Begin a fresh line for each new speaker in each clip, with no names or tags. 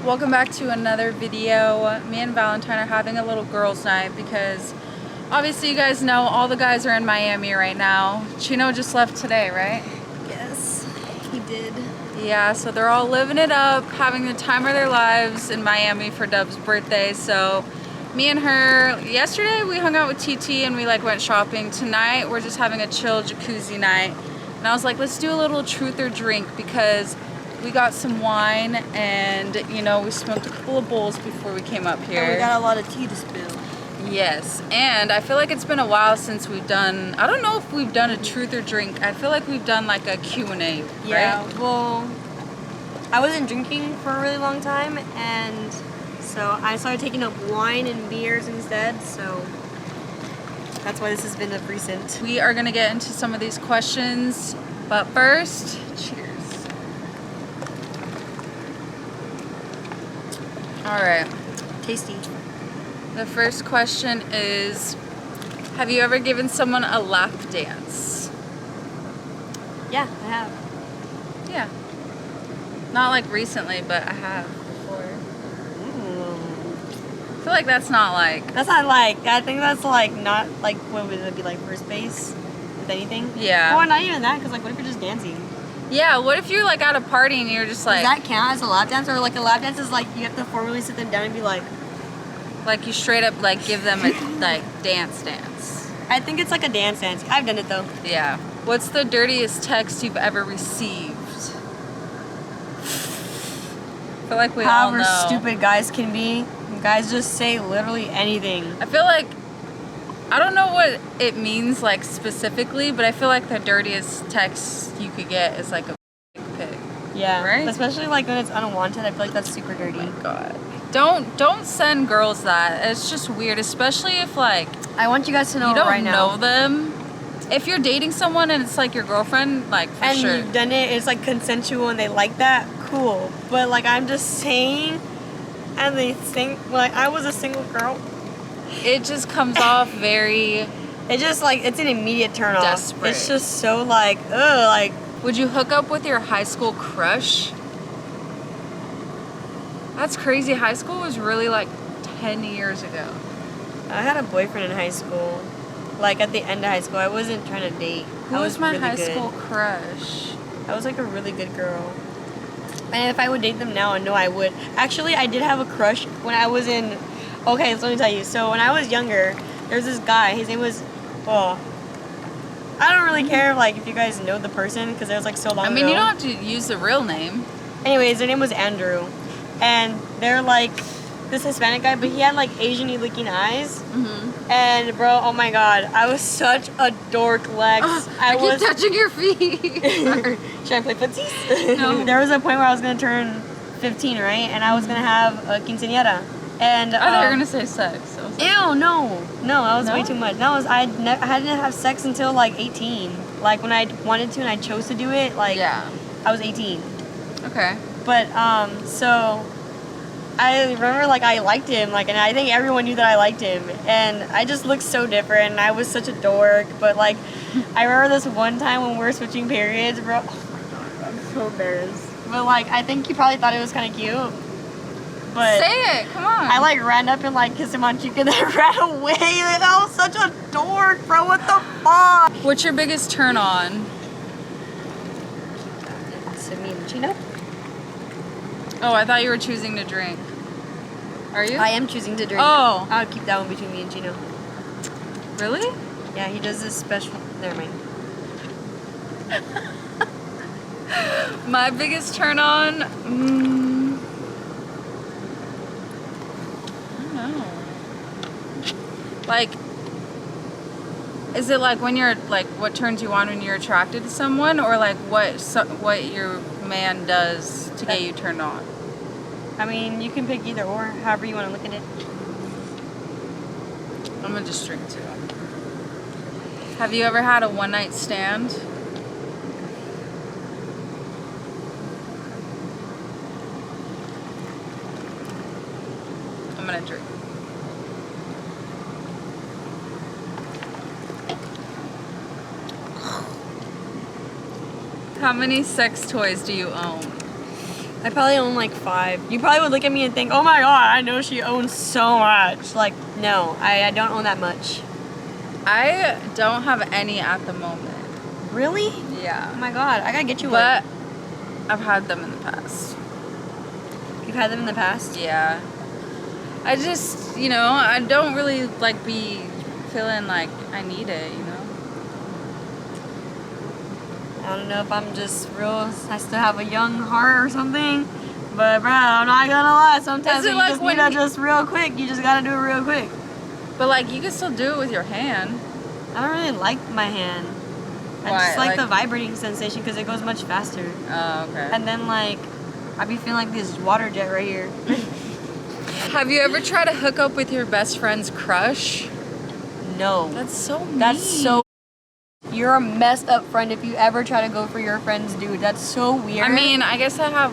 Welcome back to another video. Me and Valentine are having a little girls' night because obviously you guys know all the guys are in Miami right now. Chino just left today, right?
Yes, he did.
Yeah, so they're all living it up, having the time of their lives in Miami for Dub's birthday. So me and her, yesterday we hung out with TT and we went shopping. Tonight we're just having a chill jacuzzi night. And I was like, let's do a little truth or drink because we got some wine and, you know, we smoked a couple of bowls before we came up here.
And we got a lot of tea to spill.
Yes, and I feel like it's been a while since we've done, I don't know if we've done a truth or drink. I feel like we've done like a Q&A,
Yeah,
right?
well, I wasn't drinking for a really long time, and so I started taking up wine and beers instead, so that's why this has been of recent.
We are going to get into some of these questions, but first, cheers. All right.
Tasty.
The first question is, have you ever given someone a lap dance?
Yeah, I have.
Yeah. Not like recently, but I have before. I feel like that's not like...
That's not like, I think that's like not like, what would it be, like first base with anything?
Yeah.
Or not even that, because like what if you're just dancing?
Yeah, what if you're like at a party and you're just like...
Does that count as a lap dance? Or like a lap dance is like you have to formally sit them down and be like...
Like you straight up like give them a like dance.
I think it's like a dance. I've done it though.
Yeah. What's the dirtiest text you've ever received? I feel like we all know.
However stupid guys can be, guys just say literally anything.
I feel like, I don't know what it means like specifically, but I feel like the dirtiest text you could get is like a pic.
Yeah.
Right?
Especially like when it's unwanted, I feel like that's super dirty.
Oh my God. Don't send girls that. It's just weird, especially if like
I want you guys to know
you don't
right now.
know them. If you're dating someone and it's like your girlfriend, like for
and
sure.
you've done it, it's like consensual and they like that, cool. But like I'm just saying, and they think like I was a single girl.
It just comes off very...
It just like, it's an immediate turn off.
Desperate.
It's just so like, ugh, like.
Would you hook up with your high school crush? That's crazy. High school was really like 10 years ago.
I had a boyfriend in high school. Like at the end of high school, I wasn't trying to date.
Who
I
was my
really
high
good.
school crush?
I was like a really good girl. And if I would date them now, I know I would. Actually, I did have a crush when I was in... Okay, so let me tell you. So when I was younger, there was this guy. His name was... Oh, I don't really care like if you guys know the person because it was like so long ago.
I mean, you don't have to use the real name.
Anyways, their name was Andrew. And they're like this Hispanic guy, but he had like Asian-y looking eyes.
Mm-hmm.
And bro, oh my God, I was such a dork, Lex.
I keep touching your feet.
Should I play footsies?
No.
There was a point where I was gonna turn 15, right? And I was gonna have a quinceañera. And
I thought you were gonna say sex. So
ew, no, that was
No?
way too much. That was I didn't have sex until like 18. Like when I wanted to and I chose to do it. Like
yeah.
I was 18.
Okay.
But so I remember like I liked him, like, and I think everyone knew that I liked him, and I just looked so different, and I was such a dork. But like, I remember this one time when we were switching periods, bro. Oh my God, I'm so embarrassed. But like, I think he probably thought it was kind of cute. But
say it, come on.
I like ran up and like kissed him on cheek and then ran away. Like, I was such a dork, bro. What the fuck?
What's your biggest turn on?
It's me and Chino.
Oh, I thought you were choosing to drink. Are you?
I am choosing to drink.
Oh.
I'll keep that one between me and Chino.
Really?
Yeah, he does this special. Never mind.
My biggest turn on? I don't know. Like, is it like when you're like what turns you on when you're attracted to someone, or like what your man does to get you turned on?
I mean, you can pick either or, however you want to look at it.
I'm gonna just drink too. Have you ever had a one-night stand? I'm gonna drink. How many sex toys do you own?
I probably own like 5. You probably would look at me and think, oh my god, I know she owns so much. Like, no, I don't own that much.
I don't have any at the moment.
Really?
Yeah.
Oh my god, I gotta get you
But
one.
I've had them in the past.
You've had them in the past?
Yeah. I just, I don't really like be feeling like I need it,
I don't know if I'm just I still have a young heart or something. But bro, I'm not gonna lie, sometimes you just need to just real quick. You just gotta do it real quick.
But like, you can still do it with your hand.
I don't really like my hand. I just like the vibrating sensation because it goes much faster.
Oh, okay.
And then like, I be feeling like this water jet right here.
Have you ever tried to hook up with your best friend's crush?
No.
That's so mean.
That's so. You're a messed up friend if you ever try to go for your friend's dude. That's so weird.
I mean, I guess I have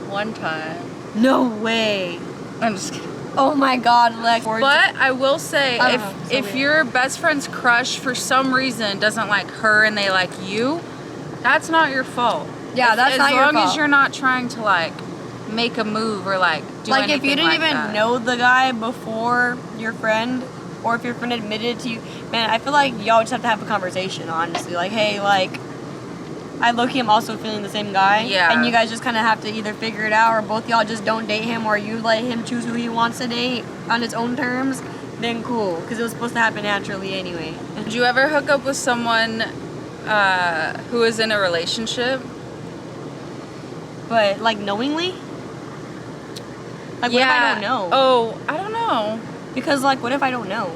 one time.
No way.
I'm just kidding.
Oh my god, Lex.
But I will say, if your best friend's crush for some reason doesn't like her and they like you, that's not your fault.
Yeah, that's not your fault.
As long as you're not trying to like make a move or like do anything like that. Like if you didn't even
know the guy before your friend, or if your friend admitted to you, man, I feel like y'all just have to have a conversation, honestly. Like, hey, like, I low-key am also feeling the same guy.
Yeah.
And you guys just kind of have to either figure it out, or both y'all just don't date him, or you let him choose who he wants to date on his own terms, then cool. Because it was supposed to happen naturally anyway.
Did you ever hook up with someone who is in a relationship?
But, like, knowingly? Like, what if I don't know?
Oh, I don't know.
Because, like, what if I don't know?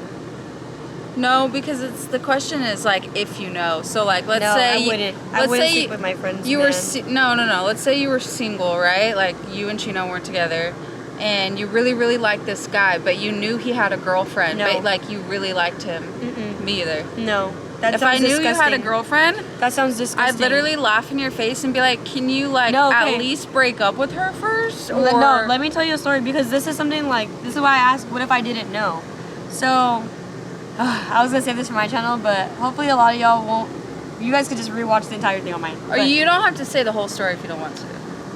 No, because the question is like if you know. So like let's say
I wouldn't sleep with my friends.
You were no. Let's say you were single, right? Like you and Chino weren't together, and you really really liked this guy, but you knew he had a girlfriend.
No.
But like you really liked him.
Mm-mm.
Me either.
No. That
if I knew
disgusting.
you had a girlfriend,
that sounds disgusting.
I'd literally laugh in your face and be like, "Can you like at least break up with her first?" Or
no, let me tell you a story because this is something like this is why I asked, what if I didn't know? So. I was gonna save this for my channel, but hopefully a lot of y'all won't. You guys could just rewatch the entire thing on mine.
Or you don't have to say the whole story if you don't want to.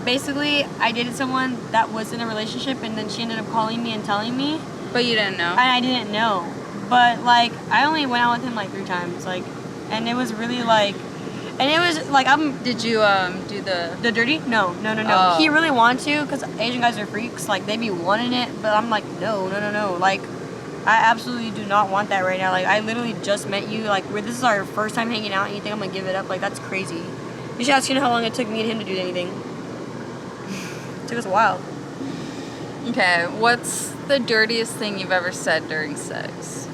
Basically, I dated someone that was in a relationship, and then she ended up calling me and telling me.
But you didn't know.
And I didn't know. But like, I only went out with him like 3 times, like, and it was really like, and it was like
Did you do
the dirty? No.
Oh.
He really wanted to, cause Asian guys are freaks. Like they be wanting it, but I'm like, no. Like. I absolutely do not want that right now. Like, I literally just met you. Like, this is our first time hanging out, and you think I'm gonna give it up? Like, that's crazy. You should ask how long it took me and him to do anything. It took us a while.
Okay, what's the dirtiest thing you've ever said during sex?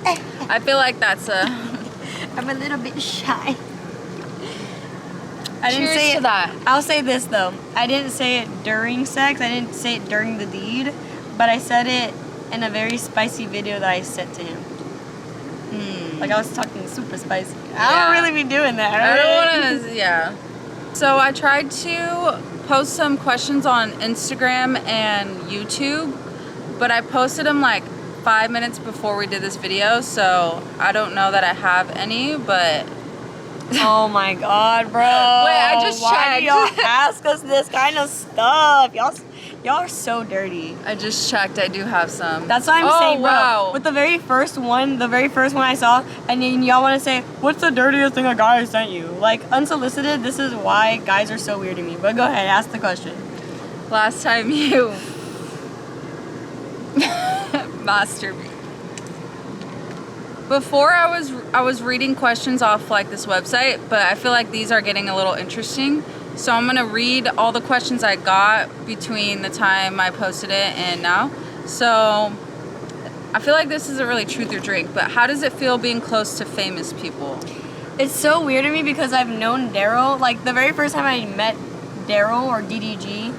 I feel like that's
I'm a little bit shy. I didn't
Cheers
say
to that.
I'll say this, though. I didn't say it during sex. I didn't say it during the deed. But I said it in a very spicy video that I sent to him. Like I was talking super spicy. I don't really be doing that.
I don't want to, yeah. So I tried to post some questions on Instagram and YouTube, but I posted them like 5 minutes before we did this video, so I don't know that I have any, but...
Oh my god, bro.
Wait, I just checked.
Why do y'all ask us this kind of stuff? Y'all are so dirty.
I just checked. I do have some.
That's what I'm saying, bro.
Wow.
With the very first one I saw, and then y'all want to say, what's the dirtiest thing a guy sent you? Like, unsolicited, this is why guys are so weird to me. But go ahead, ask the question.
Last time you masturbate. Before I was reading questions off like this website, but I feel like these are getting a little interesting. So I'm gonna read all the questions I got between the time I posted it and now. So I feel like this isn't really truth or drink, but how does it feel being close to famous people?
It's so weird to me because I've known Daryl. Like the very first time I met Daryl or DDG,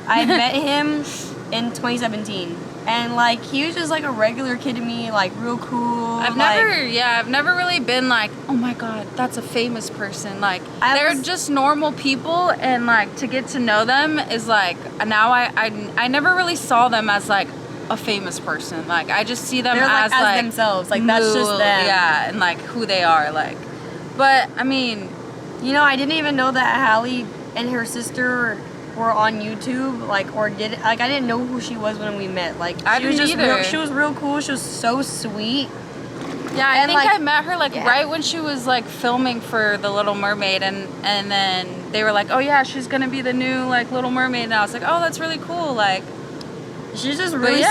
I met him in 2017. And like he was just like a regular kid to me, like real cool.
I've never really been like, oh my god, that's a famous person. Like they're just normal people, and like to get to know them is like now I never really saw them as like a famous person. Like I just see them as
themselves. Like that's just them.
Yeah, and like who they are. Like, but I mean,
You know, I didn't even know that Hallie and her sister were on YouTube, like, or I didn't know who she was when we met. Like,
I didn't either.
She was real cool. She was so sweet.
Yeah, I think
like,
I met her like right when she was like filming for The Little Mermaid, and then they were like, oh yeah, she's gonna be the new like Little Mermaid, and I was like, oh, that's really cool. Like,
she's just really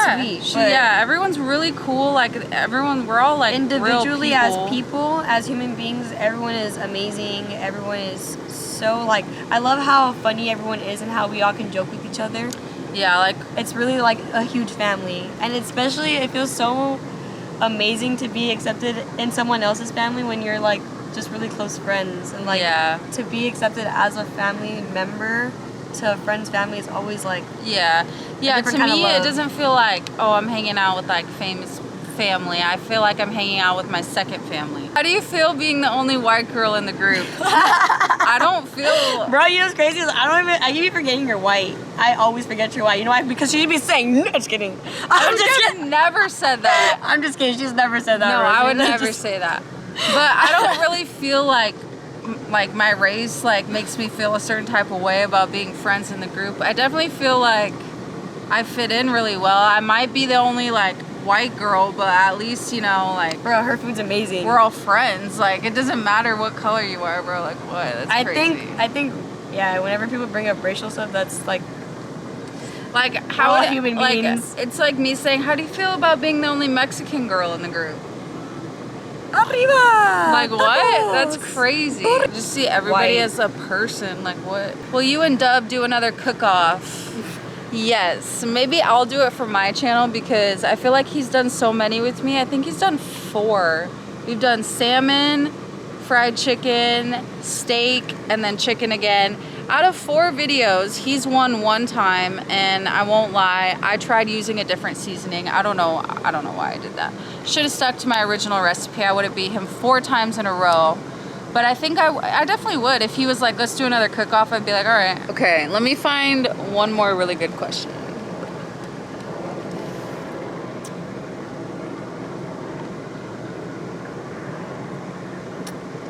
sweet.
Yeah, everyone's really cool. Like we're all like
individually
real people.
as people, as human beings, everyone is amazing. Everyone is so like, I love how funny everyone is and how we all can joke with each other.
Yeah, like
it's really like a huge family, and especially it feels so amazing to be accepted in someone else's family when you're like just really close friends, and like to be accepted as a family member to a friend's family is always like
to me it doesn't feel like, oh, I'm hanging out with like famous family. I feel like I'm hanging out with my second family. How do you feel being the only white girl in the group? I don't feel...
Bro, you know what's crazy is I keep forgetting you're white. I always forget you're white. You know why? Because she'd be saying, no, just kidding.
I'm just kidding. Never said that.
I'm just kidding. She's never said that.
No, I would never say that. But I don't really feel like my race like makes me feel a certain type of way about being friends in the group. I definitely feel like I fit in really well. I might be the only like white girl, but at least, you know, like,
bro, her food's amazing.
We're all friends. Like, it doesn't matter what color you are, bro. Like, what? That's crazy.
I think, yeah. Whenever people bring up racial stuff, that's like
how
would human beings.
It's like me saying, how do you feel about being the only Mexican girl in the group?
Arriba!
Like, what? That's crazy. Just see everybody as a person. Like, what? Will you and Dub do another cook-off? Yes. Maybe I'll do it for my channel because I feel like he's done so many with me. I think he's done 4. We've done salmon, fried chicken, steak, and then chicken again. Out of 4 videos, he's won 1 time, and I won't lie, I tried using a different seasoning. I don't know why I did that. Should have stuck to my original recipe. I would have beat him 4 times in a row. But I think I definitely would. If he was like, let's do another cook-off, I'd be like, all right. Okay, let me find one more really good question.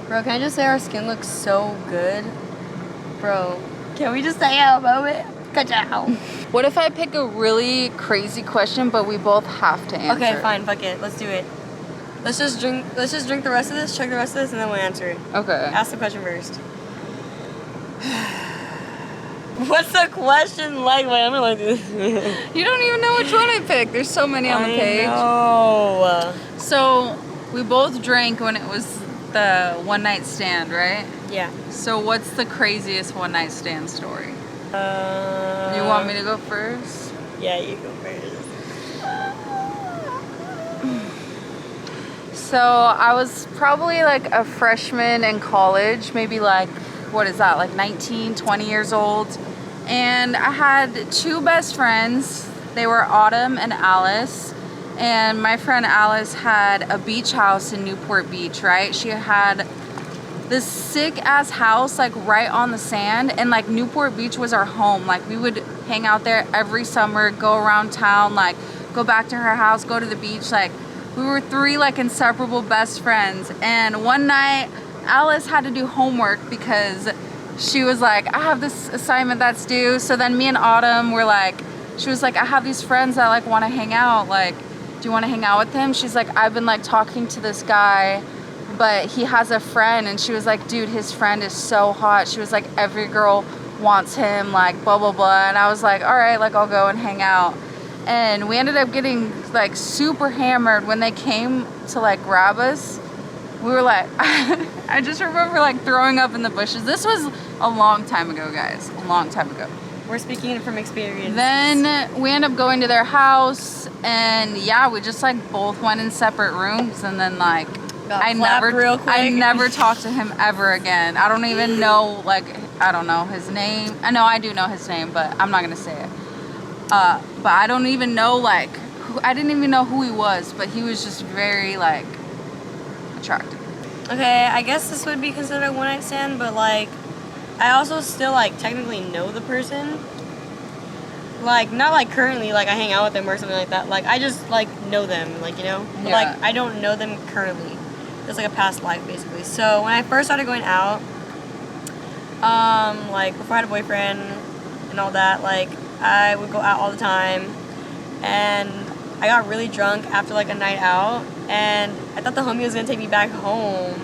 Bro, can I just say our skin looks so good? Bro, can we just say a moment? Ka-chow.
What if I pick a really crazy question, but we both have to answer?
Okay, fine, fuck it. Let's do it. Let's just drink the rest of this, check the rest of this, and then we'll answer it.
Okay.
Ask the question first. What's the question like? Wait, I'm gonna like this.
You don't even know which one I picked. There's so many on the page.
No.
So, we both drank when it was the one night stand, right?
Yeah.
So, what's the craziest one night stand story? You want me to go first?
Yeah, you go first.
So I was probably like a freshman in college, maybe like, what is that, like 19, 20 years old. And I had 2 best friends. They were Autumn and Alice. And my friend Alice had a beach house in Newport Beach, right? She had this sick ass house like right on the sand, and like Newport Beach was our home. Like we would hang out there every summer, go around town, like go back to her house, go to the beach. Like we were 3 like inseparable best friends. And one night Alice had to do homework because she was like, I have this assignment that's due. So then me and Autumn were like, she was like, I have these friends that like want to hang out, like do you want to hang out with him? She's like, I've been like talking to this guy, but he has a friend. And she was like, dude, his friend is so hot. She was like, every girl wants him, like blah blah blah. And I was like, all right, like I'll go and hang out. And we ended up getting like super hammered. When they came to like grab us, we were like, I just remember like throwing up in the bushes. This was a long time ago, guys, a long time ago.
We're speaking from experience.
Then we end up going to their house, and yeah, we just like both went in separate rooms, and then like I never talked to him ever again. I don't even know, like, I don't know his name. I know I do know his name, but I'm not gonna say it. But I don't even know like I didn't even know who he was, but he was just very like attractive.
Okay, I guess this would be considered a one-night stand, but like I also still like technically know the person. Like not like currently like I hang out with them or something like that. Like I just like know them, like, you know? But, like I don't know them currently. It's like a past life basically. So when I first started going out, Like before I had a boyfriend and all that, like I would go out all the time, and I got really drunk after like a night out, and I thought the homie was gonna take me back home,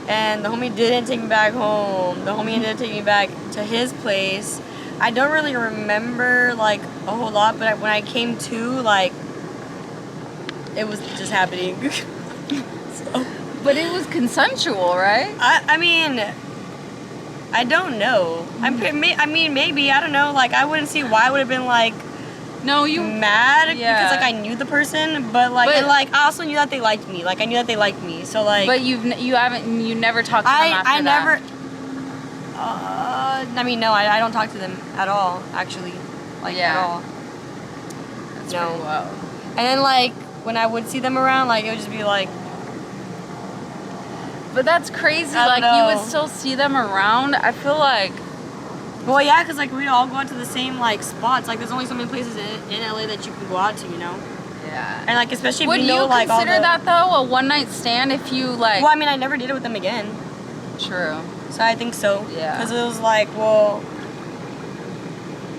and the homie didn't take me back home. The homie ended up taking me back to his place. I don't really remember like a whole lot, but when I came to, like, it was just happening. So,
But it was consensual, right?
I mean, I don't know. I mean, maybe, I don't know. Like, I wouldn't see why I would have been like
No, you
mad
yeah.
because like I knew the person, but like and like I also knew that they liked me. Like I knew that they liked me. So like.
But you never talked to them after
I
that.
never. I mean, no, I don't talk to them at all. Actually, like
Yeah.
at all.
That's
No.
pretty wild.
And then like when I would see them around, like it would just be like.
But that's crazy.
I
Like
don't
you
know.
would still see them around. I feel like.
Well, yeah, because like we'd all go out to the same like spots. Like there's only so many places in LA that you can go out to, you know.
Yeah.
And like especially if
Would
you know
you
like all
consider
the.
that though a one night stand if you like?
Well, I mean, I never did it with them again,
True.
so I think so.
Yeah.
Because it was like, well,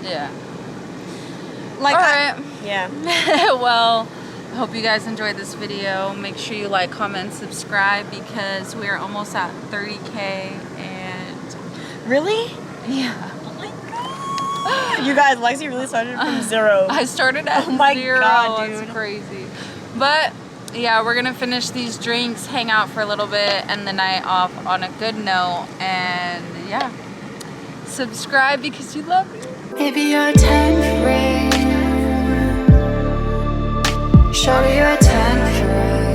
Yeah.
like.
All right.
Yeah.
Well, I hope you guys enjoyed this video. Make sure you like, comment, subscribe because we are almost at 30K and
Really?
yeah.
You guys, Lexi really started from zero.
I started at
Oh my
0.
God,
It's
dude.
crazy. But yeah, we're gonna finish these drinks, hang out for a little bit, end the night off on a good note. And yeah, subscribe because you love me.
Maybe you're temporary. Surely you're temporary.